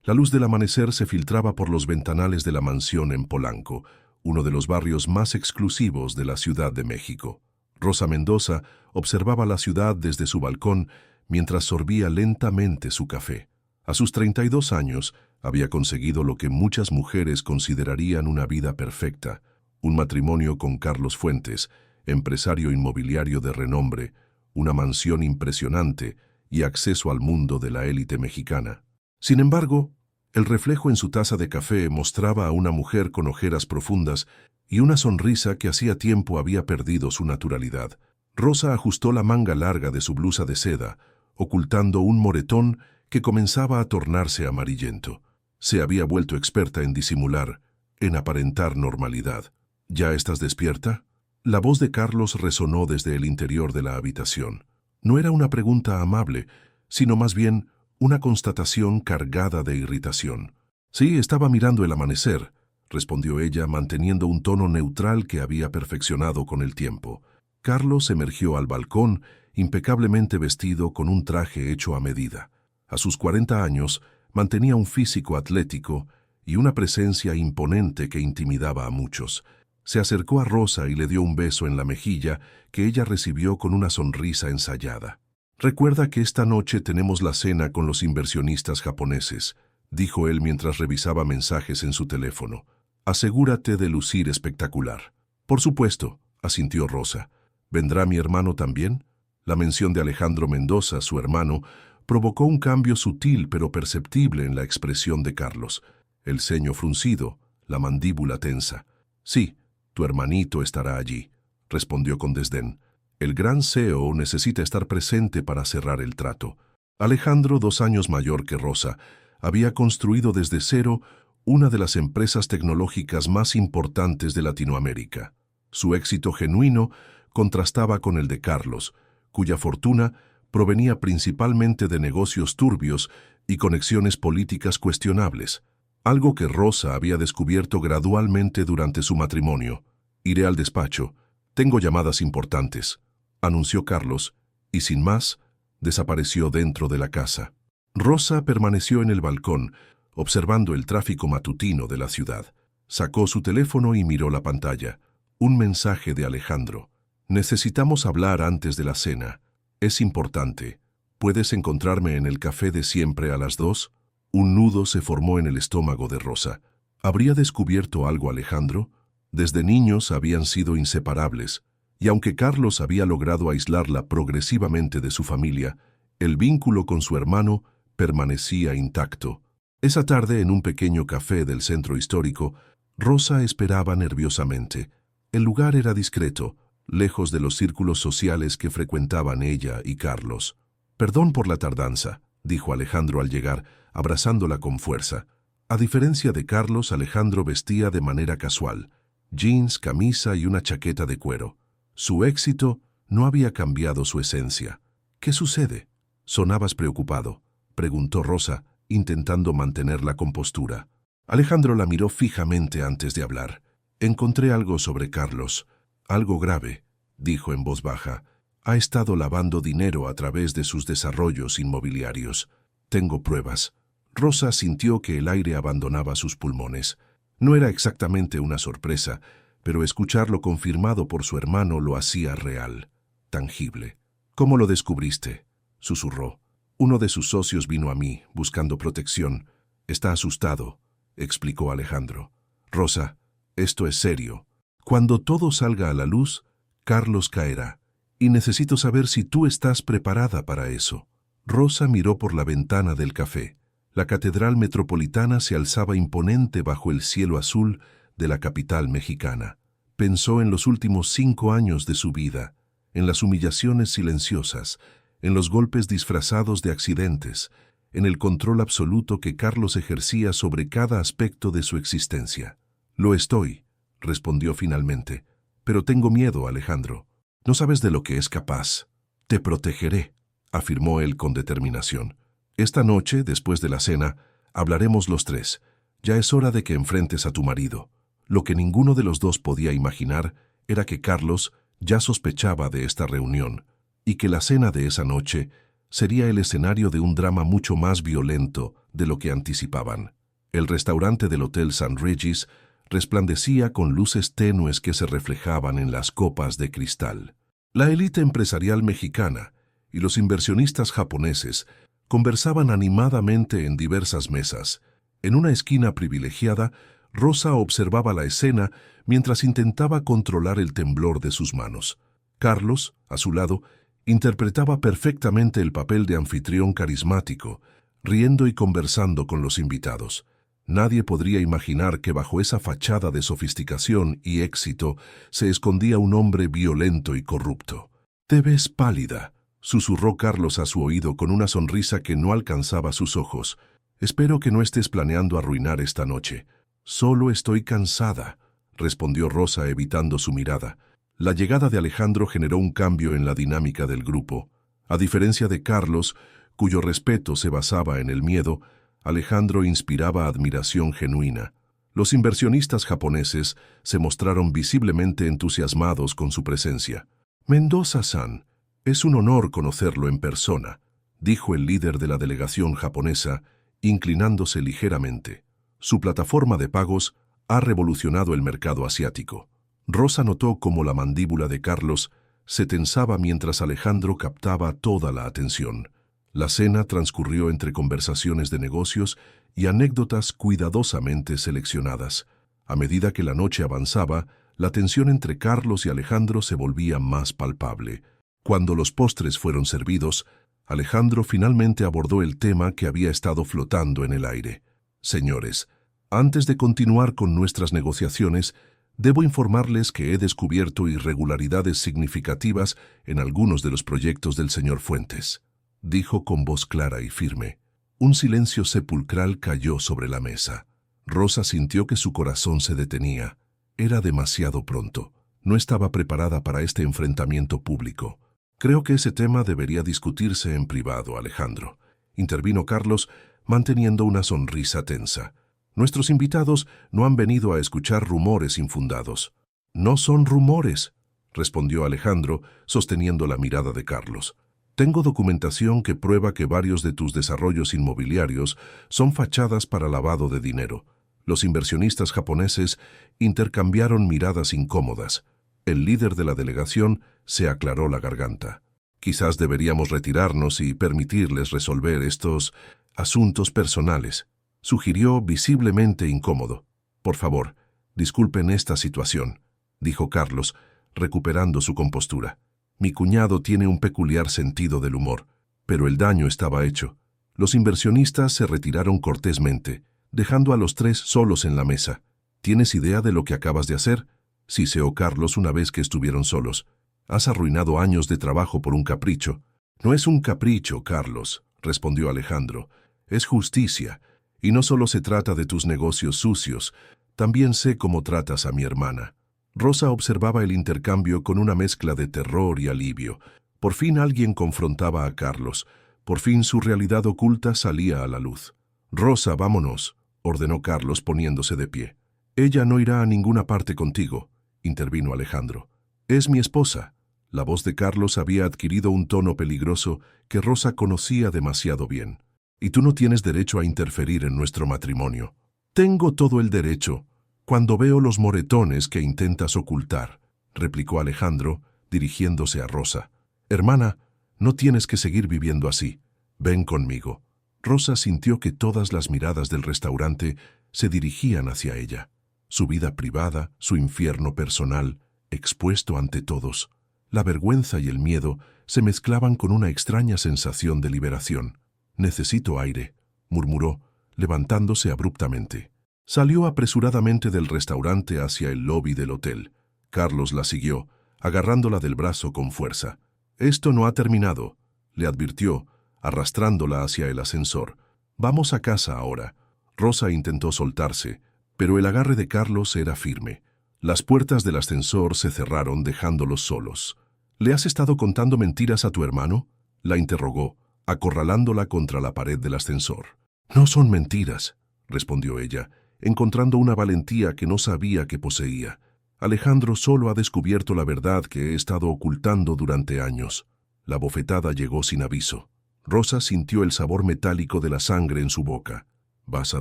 La luz del amanecer se filtraba por los ventanales de la mansión en Polanco, uno de los barrios más exclusivos de la Ciudad de México. Rosa Mendoza observaba la ciudad desde su balcón mientras sorbía lentamente su café. A sus 32 años había conseguido lo que muchas mujeres considerarían una vida perfecta: un matrimonio con Carlos Fuentes, empresario inmobiliario de renombre, una mansión impresionante y acceso al mundo de la élite mexicana. Sin embargo, el reflejo en su taza de café mostraba a una mujer con ojeras profundas y una sonrisa que hacía tiempo había perdido su naturalidad. Rosa ajustó la manga larga de su blusa de seda, ocultando un moretón que comenzaba a tornarse amarillento. Se había vuelto experta en disimular, en aparentar normalidad. ¿Ya estás despierta? La voz de Carlos resonó desde el interior de la habitación. No era una pregunta amable, sino más bien una constatación cargada de irritación. Sí, estaba mirando el amanecer, respondió ella, manteniendo un tono neutral que había perfeccionado con el tiempo. Carlos emergió al balcón, impecablemente vestido con un traje hecho a medida. A sus 40 años, mantenía un físico atlético y una presencia imponente que intimidaba a muchos. Se acercó a Rosa y le dio un beso en la mejilla que ella recibió con una sonrisa ensayada. «Recuerda que esta noche tenemos la cena con los inversionistas japoneses», dijo él mientras revisaba mensajes en su teléfono. «Asegúrate de lucir espectacular». «Por supuesto», asintió Rosa. «¿Vendrá mi hermano también?». La mención de Alejandro Mendoza, su hermano, provocó un cambio sutil pero perceptible en la expresión de Carlos. El ceño fruncido, la mandíbula tensa. «Sí, tu hermanito estará allí», respondió con desdén. «El gran CEO necesita estar presente para cerrar el trato». Alejandro, 2 años mayor que Rosa, había construido desde cero una de las empresas tecnológicas más importantes de Latinoamérica. Su éxito genuino contrastaba con el de Carlos, cuya fortuna provenía principalmente de negocios turbios y conexiones políticas cuestionables, algo que Rosa había descubierto gradualmente durante su matrimonio. «Iré al despacho. Tengo llamadas importantes», anunció Carlos, y sin más, desapareció dentro de la casa. Rosa permaneció en el balcón, observando el tráfico matutino de la ciudad. Sacó su teléfono y miró la pantalla. Un mensaje de Alejandro. «Necesitamos hablar antes de la cena. Es importante. ¿Puedes encontrarme en el café de siempre a las 2? Un nudo se formó en el estómago de Rosa. ¿Habría descubierto algo Alejandro? Desde niños habían sido inseparables, y aunque Carlos había logrado aislarla progresivamente de su familia, el vínculo con su hermano permanecía intacto. Esa tarde, en un pequeño café del centro histórico, Rosa esperaba nerviosamente. El lugar era discreto, lejos de los círculos sociales que frecuentaban ella y Carlos. «Perdón por la tardanza», dijo Alejandro al llegar, abrazándola con fuerza. A diferencia de Carlos, Alejandro vestía de manera casual, jeans, camisa y una chaqueta de cuero. Su éxito no había cambiado su esencia. «¿Qué sucede?» «¿Sonabas preocupado?», preguntó Rosa, intentando mantener la compostura. Alejandro la miró fijamente antes de hablar. «Encontré algo sobre Carlos. Algo grave», dijo en voz baja. «Ha estado lavando dinero a través de sus desarrollos inmobiliarios. Tengo pruebas». Rosa sintió que el aire abandonaba sus pulmones. No era exactamente una sorpresa, pero escucharlo confirmado por su hermano lo hacía real, tangible. «¿Cómo lo descubriste?», susurró. «Uno de sus socios vino a mí, buscando protección. Está asustado», explicó Alejandro. «Rosa, esto es serio. Cuando todo salga a la luz, Carlos caerá. Y necesito saber si tú estás preparada para eso». Rosa miró por la ventana del café. La Catedral Metropolitana se alzaba imponente bajo el cielo azul de la capital mexicana. Pensó en los últimos 5 años de su vida, en las humillaciones silenciosas, en los golpes disfrazados de accidentes, en el control absoluto que Carlos ejercía sobre cada aspecto de su existencia. «Lo estoy», respondió finalmente. «Pero tengo miedo, Alejandro. No sabes de lo que es capaz». «Te protegeré», afirmó él con determinación. «Esta noche, después de la cena, hablaremos los 3. Ya es hora de que enfrentes a tu marido». Lo que ninguno de los dos podía imaginar era que Carlos ya sospechaba de esta reunión y que la cena de esa noche sería el escenario de un drama mucho más violento de lo que anticipaban. El restaurante del Hotel St. Regis resplandecía con luces tenues que se reflejaban en las copas de cristal. La élite empresarial mexicana y los inversionistas japoneses conversaban animadamente en diversas mesas. En una esquina privilegiada, Rosa observaba la escena mientras intentaba controlar el temblor de sus manos. Carlos, a su lado, interpretaba perfectamente el papel de anfitrión carismático, riendo y conversando con los invitados. Nadie podría imaginar que bajo esa fachada de sofisticación y éxito se escondía un hombre violento y corrupto. «Te ves pálida», susurró Carlos a su oído con una sonrisa que no alcanzaba sus ojos. «Espero que no estés planeando arruinar esta noche». «Solo estoy cansada», respondió Rosa evitando su mirada. La llegada de Alejandro generó un cambio en la dinámica del grupo. A diferencia de Carlos, cuyo respeto se basaba en el miedo, Alejandro inspiraba admiración genuina. Los inversionistas japoneses se mostraron visiblemente entusiasmados con su presencia. «Mendoza-san, es un honor conocerlo en persona», dijo el líder de la delegación japonesa, inclinándose ligeramente. Su plataforma de pagos ha revolucionado el mercado asiático. Rosa notó cómo la mandíbula de Carlos se tensaba mientras Alejandro captaba toda la atención. La cena transcurrió entre conversaciones de negocios y anécdotas cuidadosamente seleccionadas. A medida que la noche avanzaba, la tensión entre Carlos y Alejandro se volvía más palpable. Cuando los postres fueron servidos, Alejandro finalmente abordó el tema que había estado flotando en el aire. «Señores, antes de continuar con nuestras negociaciones, debo informarles que he descubierto irregularidades significativas en algunos de los proyectos del señor Fuentes», dijo con voz clara y firme. Un silencio sepulcral cayó sobre la mesa. Rosa sintió que su corazón se detenía. Era demasiado pronto. No estaba preparada para este enfrentamiento público. «Creo que ese tema debería discutirse en privado, Alejandro», intervino Carlos, manteniendo una sonrisa tensa. «Nuestros invitados no han venido a escuchar rumores infundados». «No son rumores», respondió Alejandro, sosteniendo la mirada de Carlos. «Tengo documentación que prueba que varios de tus desarrollos inmobiliarios son fachadas para lavado de dinero». Los inversionistas japoneses intercambiaron miradas incómodas. El líder de la delegación se aclaró la garganta. «Quizás deberíamos retirarnos y permitirles resolver estos asuntos personales», sugirió visiblemente incómodo. «Por favor, disculpen esta situación», dijo Carlos, recuperando su compostura. «Mi cuñado tiene un peculiar sentido del humor, pero el daño estaba hecho». Los inversionistas se retiraron cortésmente, dejando a los tres solos en la mesa. «¿Tienes idea de lo que acabas de hacer?», siseó Carlos una vez que estuvieron solos. «Has arruinado años de trabajo por un capricho». «No es un capricho, Carlos», respondió Alejandro. «Es justicia. Y no solo se trata de tus negocios sucios, también sé cómo tratas a mi hermana». Rosa observaba el intercambio con una mezcla de terror y alivio. Por fin alguien confrontaba a Carlos. Por fin su realidad oculta salía a la luz. «Rosa, vámonos», ordenó Carlos poniéndose de pie. «Ella no irá a ninguna parte contigo», intervino Alejandro. «Es mi esposa». La voz de Carlos había adquirido un tono peligroso que Rosa conocía demasiado bien. «Y tú no tienes derecho a interferir en nuestro matrimonio». «Tengo todo el derecho, cuando veo los moretones que intentas ocultar», replicó Alejandro, dirigiéndose a Rosa. «Hermana, no tienes que seguir viviendo así. Ven conmigo». Rosa sintió que todas las miradas del restaurante se dirigían hacia ella. Su vida privada, su infierno personal, expuesto ante todos. La vergüenza y el miedo se mezclaban con una extraña sensación de liberación. «Necesito aire», murmuró, levantándose abruptamente. Salió apresuradamente del restaurante hacia el lobby del hotel. Carlos la siguió, agarrándola del brazo con fuerza. «Esto no ha terminado», le advirtió, arrastrándola hacia el ascensor. «Vamos a casa ahora». Rosa intentó soltarse, pero el agarre de Carlos era firme. Las puertas del ascensor se cerraron dejándolos solos. «¿Le has estado contando mentiras a tu hermano?», la interrogó, acorralándola contra la pared del ascensor. «No son mentiras», respondió ella, encontrando una valentía que no sabía que poseía. «Alejandro solo ha descubierto la verdad que he estado ocultando durante años». La bofetada llegó sin aviso. Rosa sintió el sabor metálico de la sangre en su boca. «Vas a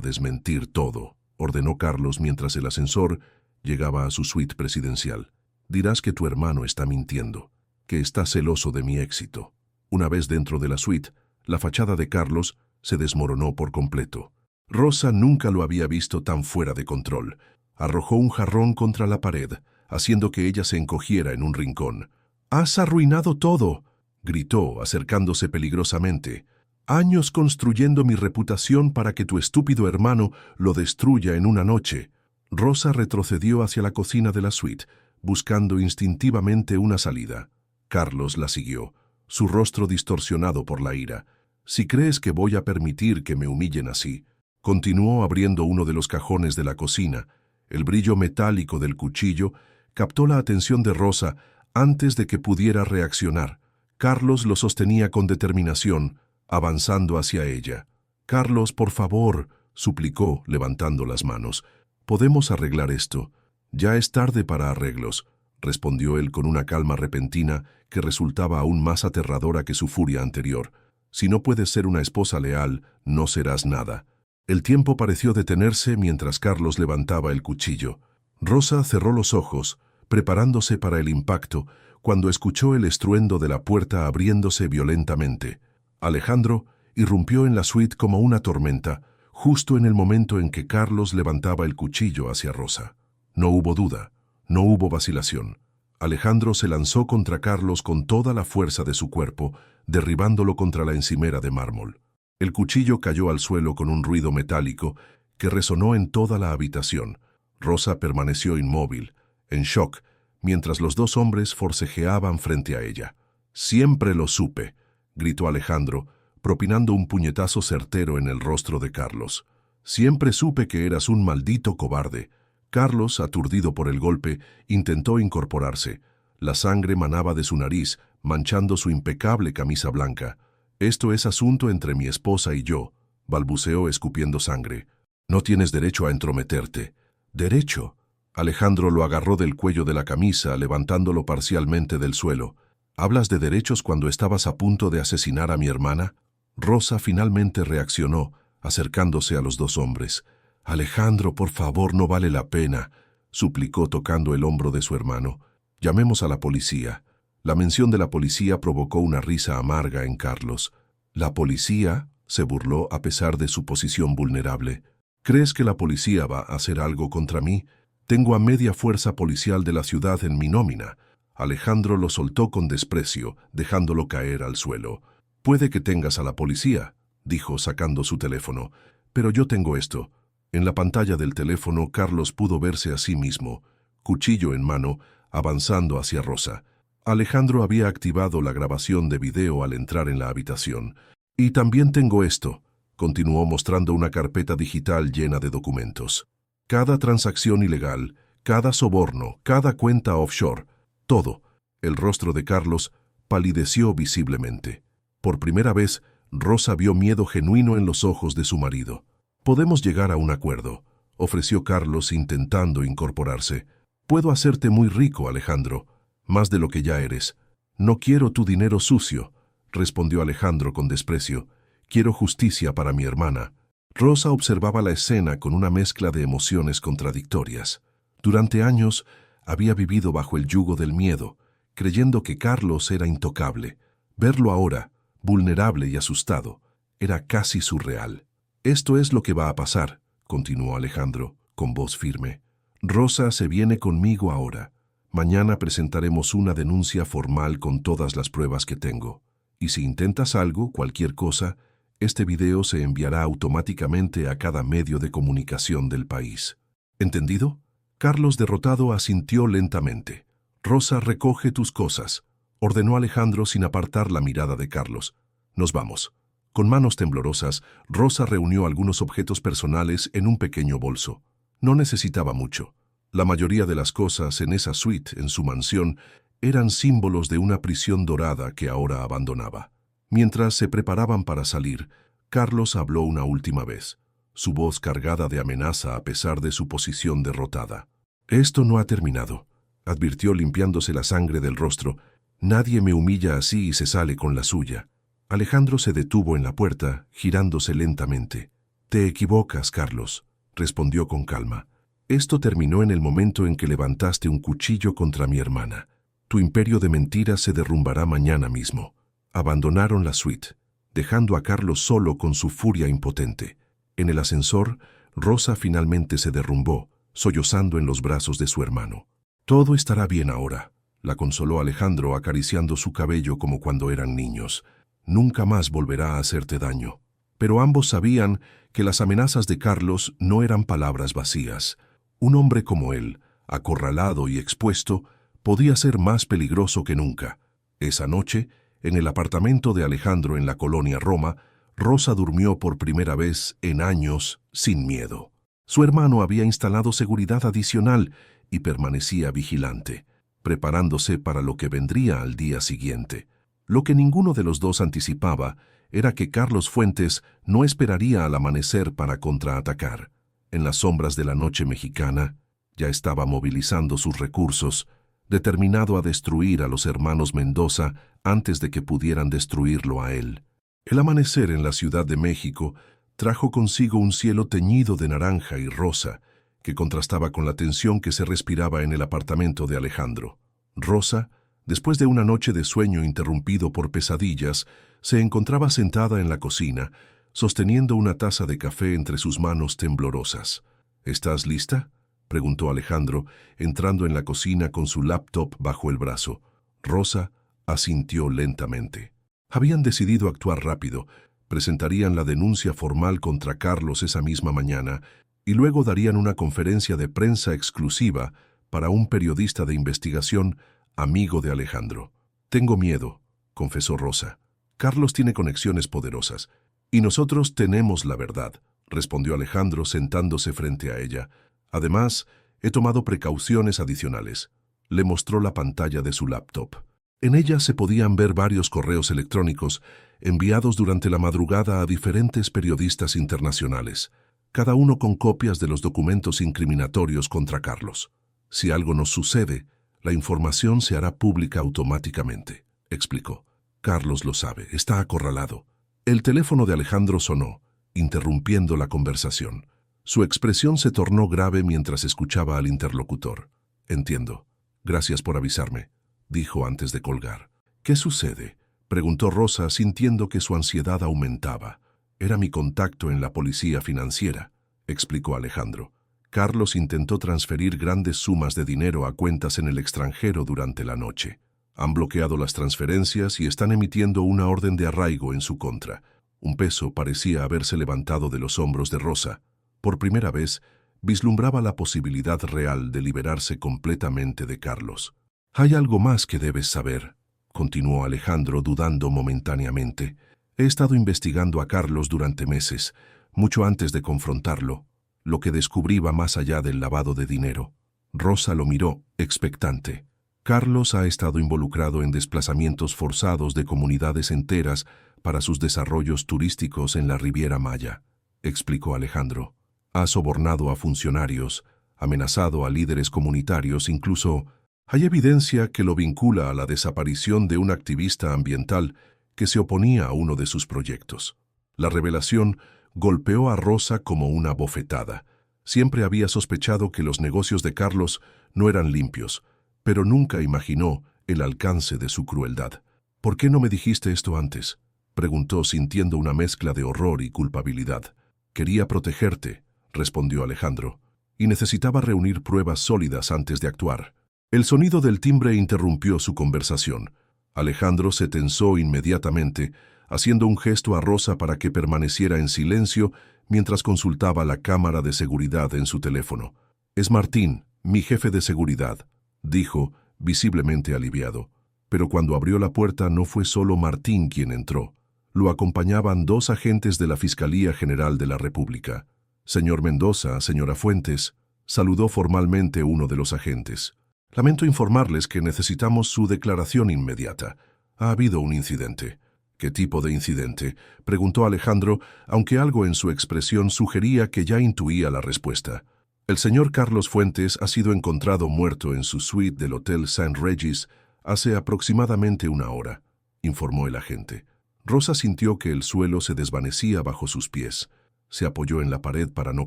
desmentir todo», ordenó Carlos mientras el ascensor llegaba a su suite presidencial. «Dirás que tu hermano está mintiendo, que está celoso de mi éxito». Una vez dentro de la suite, la fachada de Carlos se desmoronó por completo. Rosa nunca lo había visto tan fuera de control. Arrojó un jarrón contra la pared, haciendo que ella se encogiera en un rincón. «¡Has arruinado todo!», gritó, acercándose peligrosamente. «Años construyendo mi reputación para que tu estúpido hermano lo destruya en una noche». Rosa retrocedió hacia la cocina de la suite, buscando instintivamente una salida. Carlos la siguió, su rostro distorsionado por la ira. «Si crees que voy a permitir que me humillen así», continuó abriendo uno de los cajones de la cocina. El brillo metálico del cuchillo captó la atención de Rosa antes de que pudiera reaccionar. Carlos lo sostenía con determinación, avanzando hacia ella. «Carlos, por favor», suplicó, levantando las manos. «Podemos arreglar esto». «Ya es tarde para arreglos», respondió él con una calma repentina que resultaba aún más aterradora que su furia anterior. «Si no puedes ser una esposa leal, no serás nada». El tiempo pareció detenerse mientras Carlos levantaba el cuchillo. Rosa cerró los ojos, preparándose para el impacto, cuando escuchó el estruendo de la puerta abriéndose violentamente. Alejandro irrumpió en la suite como una tormenta, justo en el momento en que Carlos levantaba el cuchillo hacia Rosa. No hubo duda, no hubo vacilación. Alejandro se lanzó contra Carlos con toda la fuerza de su cuerpo, derribándolo contra la encimera de mármol. El cuchillo cayó al suelo con un ruido metálico que resonó en toda la habitación. Rosa permaneció inmóvil, en shock, mientras los dos hombres forcejeaban frente a ella. «Siempre lo supe», gritó Alejandro, propinando un puñetazo certero en el rostro de Carlos. «Siempre supe que eras un maldito cobarde». Carlos, aturdido por el golpe, intentó incorporarse. La sangre manaba de su nariz, manchando su impecable camisa blanca. «Esto es asunto entre mi esposa y yo», balbuceó escupiendo sangre. «No tienes derecho a entrometerte». «¿Derecho?». Alejandro lo agarró del cuello de la camisa, levantándolo parcialmente del suelo. «¿Hablas de derechos cuando estabas a punto de asesinar a mi hermana?». Rosa finalmente reaccionó, acercándose a los dos hombres. «Alejandro, por favor, no vale la pena», suplicó tocando el hombro de su hermano. «Llamemos a la policía». La mención de la policía provocó una risa amarga en Carlos. «¿La policía?», se burló a pesar de su posición vulnerable. «¿Crees que la policía va a hacer algo contra mí? Tengo a media fuerza policial de la ciudad en mi nómina». Alejandro lo soltó con desprecio, dejándolo caer al suelo. «Puede que tengas a la policía», dijo sacando su teléfono, «pero yo tengo esto». En la pantalla del teléfono, Carlos pudo verse a sí mismo, cuchillo en mano, avanzando hacia Rosa. Alejandro había activado la grabación de video al entrar en la habitación. «Y también tengo esto», continuó mostrando una carpeta digital llena de documentos. Cada transacción ilegal, cada soborno, cada cuenta offshore, todo. El rostro de Carlos palideció visiblemente. Por primera vez, Rosa vio miedo genuino en los ojos de su marido. «Podemos llegar a un acuerdo», ofreció Carlos intentando incorporarse. «Puedo hacerte muy rico, Alejandro, más de lo que ya eres». «No quiero tu dinero sucio», respondió Alejandro con desprecio. «Quiero justicia para mi hermana». Rosa observaba la escena con una mezcla de emociones contradictorias. Durante años había vivido bajo el yugo del miedo, creyendo que Carlos era intocable. Verlo ahora, vulnerable y asustado, era casi surreal. «Esto es lo que va a pasar», continuó Alejandro, con voz firme. «Rosa se viene conmigo ahora. Mañana presentaremos una denuncia formal con todas las pruebas que tengo. Y si intentas algo, cualquier cosa, este video se enviará automáticamente a cada medio de comunicación del país. ¿Entendido?». Carlos, derrotado, asintió lentamente. «Rosa, recoge tus cosas», ordenó Alejandro sin apartar la mirada de Carlos. «Nos vamos». Con manos temblorosas, Rosa reunió algunos objetos personales en un pequeño bolso. No necesitaba mucho. La mayoría de las cosas en esa suite, en su mansión, eran símbolos de una prisión dorada que ahora abandonaba. Mientras se preparaban para salir, Carlos habló una última vez, su voz cargada de amenaza a pesar de su posición derrotada. «Esto no ha terminado», advirtió limpiándose la sangre del rostro. «Nadie me humilla así y se sale con la suya». Alejandro se detuvo en la puerta, girándose lentamente. «Te equivocas, Carlos», respondió con calma. «Esto terminó en el momento en que levantaste un cuchillo contra mi hermana. Tu imperio de mentiras se derrumbará mañana mismo». Abandonaron la suite, dejando a Carlos solo con su furia impotente. En el ascensor, Rosa finalmente se derrumbó, sollozando en los brazos de su hermano. «Todo estará bien ahora», la consoló Alejandro acariciando su cabello como cuando eran niños. «Nunca más volverá a hacerte daño». Pero ambos sabían que las amenazas de Carlos no eran palabras vacías. Un hombre como él, acorralado y expuesto, podía ser más peligroso que nunca. Esa noche, en el apartamento de Alejandro en la colonia Roma, Rosa durmió por primera vez en años sin miedo. Su hermano había instalado seguridad adicional y permanecía vigilante, preparándose para lo que vendría al día siguiente. Lo que ninguno de los dos anticipaba era que Carlos Fuentes no esperaría al amanecer para contraatacar. En las sombras de la noche mexicana, ya estaba movilizando sus recursos, determinado a destruir a los hermanos Mendoza antes de que pudieran destruirlo a él. El amanecer en la Ciudad de México trajo consigo un cielo teñido de naranja y rosa, que contrastaba con la tensión que se respiraba en el apartamento de Alejandro. Rosa, después de una noche de sueño interrumpido por pesadillas, se encontraba sentada en la cocina, sosteniendo una taza de café entre sus manos temblorosas. «¿Estás lista?», preguntó Alejandro, entrando en la cocina con su laptop bajo el brazo. Rosa asintió lentamente. Habían decidido actuar rápido, presentarían la denuncia formal contra Carlos esa misma mañana y luego darían una conferencia de prensa exclusiva para un periodista de investigación amigo de Alejandro. «Tengo miedo», confesó Rosa. «Carlos tiene conexiones poderosas. Y nosotros tenemos la verdad», respondió Alejandro sentándose frente a ella. «Además, he tomado precauciones adicionales». Le mostró la pantalla de su laptop. En ella se podían ver varios correos electrónicos enviados durante la madrugada a diferentes periodistas internacionales, cada uno con copias de los documentos incriminatorios contra Carlos. «Si algo nos sucede, la información se hará pública automáticamente», explicó. «Carlos lo sabe, está acorralado». El teléfono de Alejandro sonó, interrumpiendo la conversación. Su expresión se tornó grave mientras escuchaba al interlocutor. «Entiendo. Gracias por avisarme», dijo antes de colgar. «¿Qué sucede?», preguntó Rosa, sintiendo que su ansiedad aumentaba. «Era mi contacto en la policía financiera», explicó Alejandro. «Carlos intentó transferir grandes sumas de dinero a cuentas en el extranjero durante la noche. Han bloqueado las transferencias y están emitiendo una orden de arraigo en su contra». Un peso parecía haberse levantado de los hombros de Rosa. Por primera vez, vislumbraba la posibilidad real de liberarse completamente de Carlos. «Hay algo más que debes saber», continuó Alejandro dudando momentáneamente. «He estado investigando a Carlos durante meses, mucho antes de confrontarlo. Lo que descubrí va más allá del lavado de dinero». Rosa lo miró, expectante. «Carlos ha estado involucrado en desplazamientos forzados de comunidades enteras para sus desarrollos turísticos en la Riviera Maya», explicó Alejandro. «Ha sobornado a funcionarios, amenazado a líderes comunitarios, incluso hay evidencia que lo vincula a la desaparición de un activista ambiental que se oponía a uno de sus proyectos». La revelación golpeó a Rosa como una bofetada. Siempre había sospechado que los negocios de Carlos no eran limpios, pero nunca imaginó el alcance de su crueldad. «¿Por qué no me dijiste esto antes?», preguntó sintiendo una mezcla de horror y culpabilidad. «Quería protegerte», respondió Alejandro, «y necesitaba reunir pruebas sólidas antes de actuar». El sonido del timbre interrumpió su conversación. Alejandro se tensó inmediatamente, haciendo un gesto a Rosa para que permaneciera en silencio mientras consultaba la cámara de seguridad en su teléfono. «Es Martín, mi jefe de seguridad», dijo, visiblemente aliviado. Pero cuando abrió la puerta no fue solo Martín quien entró. Lo acompañaban 2 agentes de la Fiscalía General de la República. «Señor Mendoza, señora Fuentes», saludó formalmente uno de los agentes. «Lamento informarles que necesitamos su declaración inmediata. Ha habido un incidente». «¿Qué tipo de incidente?», preguntó Alejandro, aunque algo en su expresión sugería que ya intuía la respuesta. «El señor Carlos Fuentes ha sido encontrado muerto en su suite del Hotel St. Regis hace aproximadamente 1 hora», informó el agente. Rosa sintió que el suelo se desvanecía bajo sus pies. Se apoyó en la pared para no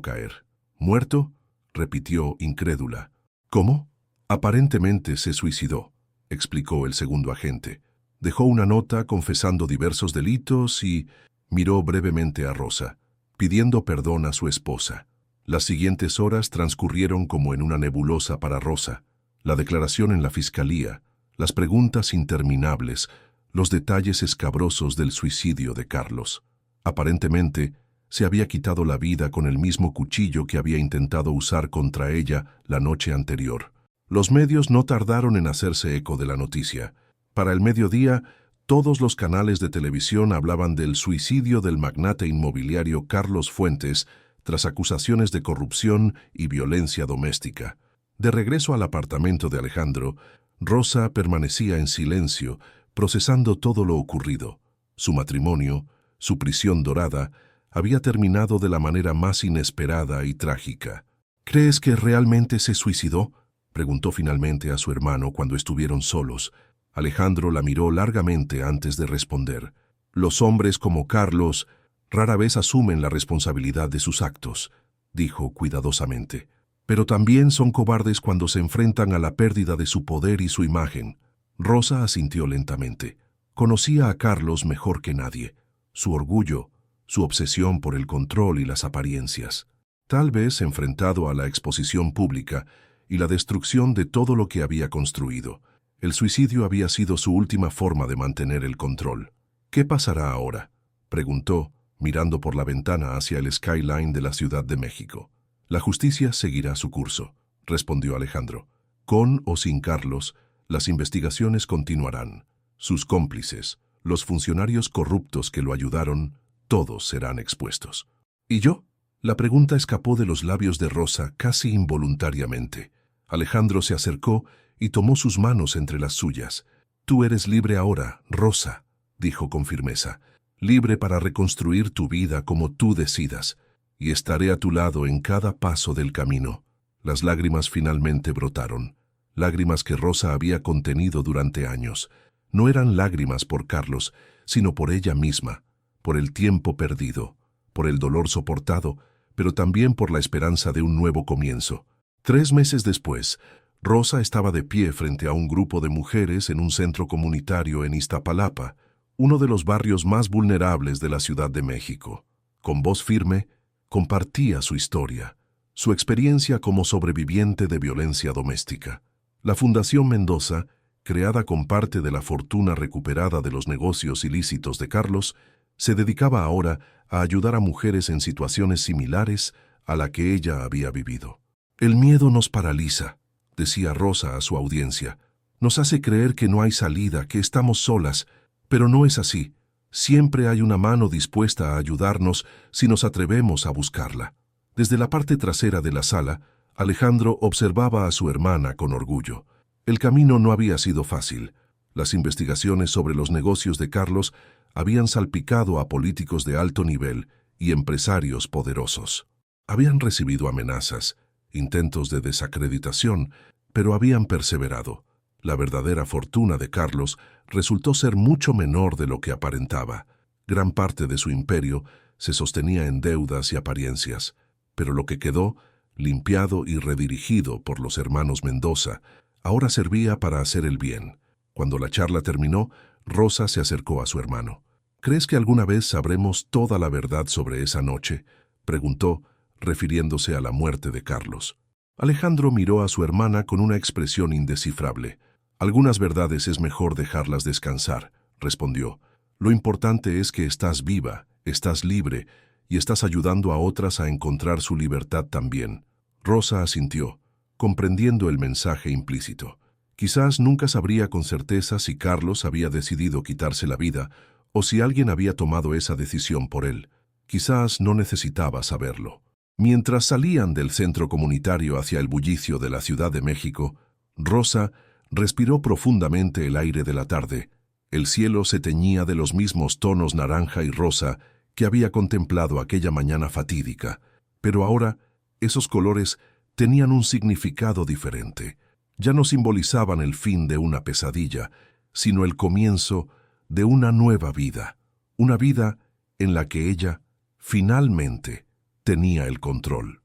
caer. ¿Muerto?, repitió incrédula. ¿Cómo? Aparentemente se suicidó, explicó el segundo agente. Dejó una nota confesando diversos delitos y miró brevemente a Rosa, pidiendo perdón a su esposa. Las siguientes horas transcurrieron como en una nebulosa para Rosa. La declaración en la fiscalía, las preguntas interminables, los detalles escabrosos del suicidio de Carlos. Aparentemente, se había quitado la vida con el mismo cuchillo que había intentado usar contra ella la noche anterior. Los medios no tardaron en hacerse eco de la noticia. Para el mediodía, todos los canales de televisión hablaban del suicidio del magnate inmobiliario Carlos Fuentes tras acusaciones de corrupción y violencia doméstica. De regreso al apartamento de Alejandro, Rosa permanecía en silencio, procesando todo lo ocurrido. Su matrimonio, su prisión dorada, había terminado de la manera más inesperada y trágica. ¿Crees que realmente se suicidó?, preguntó finalmente a su hermano cuando estuvieron solos. Alejandro la miró largamente antes de responder. Los hombres como Carlos rara vez asumen la responsabilidad de sus actos, dijo cuidadosamente. Pero también son cobardes cuando se enfrentan a la pérdida de su poder y su imagen. Rosa asintió lentamente. Conocía a Carlos mejor que nadie. Su orgullo, su obsesión por el control y las apariencias. Tal vez enfrentado a la exposición pública y la destrucción de todo lo que había construido. El suicidio había sido su última forma de mantener el control. ¿Qué pasará ahora?, preguntó, mirando por la ventana hacia el skyline de la Ciudad de México. La justicia seguirá su curso, respondió Alejandro. Con o sin Carlos, las investigaciones continuarán. Sus cómplices, los funcionarios corruptos que lo ayudaron, todos serán expuestos. ¿Y yo? La pregunta escapó de los labios de Rosa casi involuntariamente. Alejandro se acercó y tomó sus manos entre las suyas. Tú eres libre ahora, Rosa, dijo con firmeza. Libre para reconstruir tu vida como tú decidas, y estaré a tu lado en cada paso del camino. Las lágrimas finalmente brotaron, lágrimas que Rosa había contenido durante años. No eran lágrimas por Carlos, sino por ella misma, por el tiempo perdido, por el dolor soportado, pero también por la esperanza de un nuevo comienzo. 3 meses después, Rosa estaba de pie frente a un grupo de mujeres en un centro comunitario en Iztapalapa, uno de los barrios más vulnerables de la Ciudad de México. Con voz firme, compartía su historia, su experiencia como sobreviviente de violencia doméstica. La Fundación Mendoza, creada con parte de la fortuna recuperada de los negocios ilícitos de Carlos, se dedicaba ahora a ayudar a mujeres en situaciones similares a la que ella había vivido. El miedo nos paraliza, decía Rosa a su audiencia. Nos hace creer que no hay salida, que estamos solas, pero no es así. Siempre hay una mano dispuesta a ayudarnos si nos atrevemos a buscarla. Desde la parte trasera de la sala, Alejandro observaba a su hermana con orgullo. El camino no había sido fácil. Las investigaciones sobre los negocios de Carlos habían salpicado a políticos de alto nivel y empresarios poderosos. Habían recibido amenazas, intentos de desacreditación, pero habían perseverado. La verdadera fortuna de Carlos resultó ser mucho menor de lo que aparentaba. Gran parte de su imperio se sostenía en deudas y apariencias, pero lo que quedó, limpiado y redirigido por los hermanos Mendoza, ahora servía para hacer el bien. Cuando la charla terminó, Rosa se acercó a su hermano. ¿Crees que alguna vez sabremos toda la verdad sobre esa noche?, preguntó, refiriéndose a la muerte de Carlos. Alejandro miró a su hermana con una expresión indescifrable. Algunas verdades es mejor dejarlas descansar, respondió. Lo importante es que estás viva, estás libre y estás ayudando a otras a encontrar su libertad también. Rosa asintió, comprendiendo el mensaje implícito. Quizás nunca sabría con certeza si Carlos había decidido quitarse la vida o si alguien había tomado esa decisión por él. Quizás no necesitaba saberlo. Mientras salían del centro comunitario hacia el bullicio de la Ciudad de México, Rosa respiró profundamente el aire de la tarde. El cielo se teñía de los mismos tonos naranja y rosa que había contemplado aquella mañana fatídica, pero ahora esos colores tenían un significado diferente. Ya no simbolizaban el fin de una pesadilla, sino el comienzo de una nueva vida, Una vida en la que ella, finalmente, tenía el control.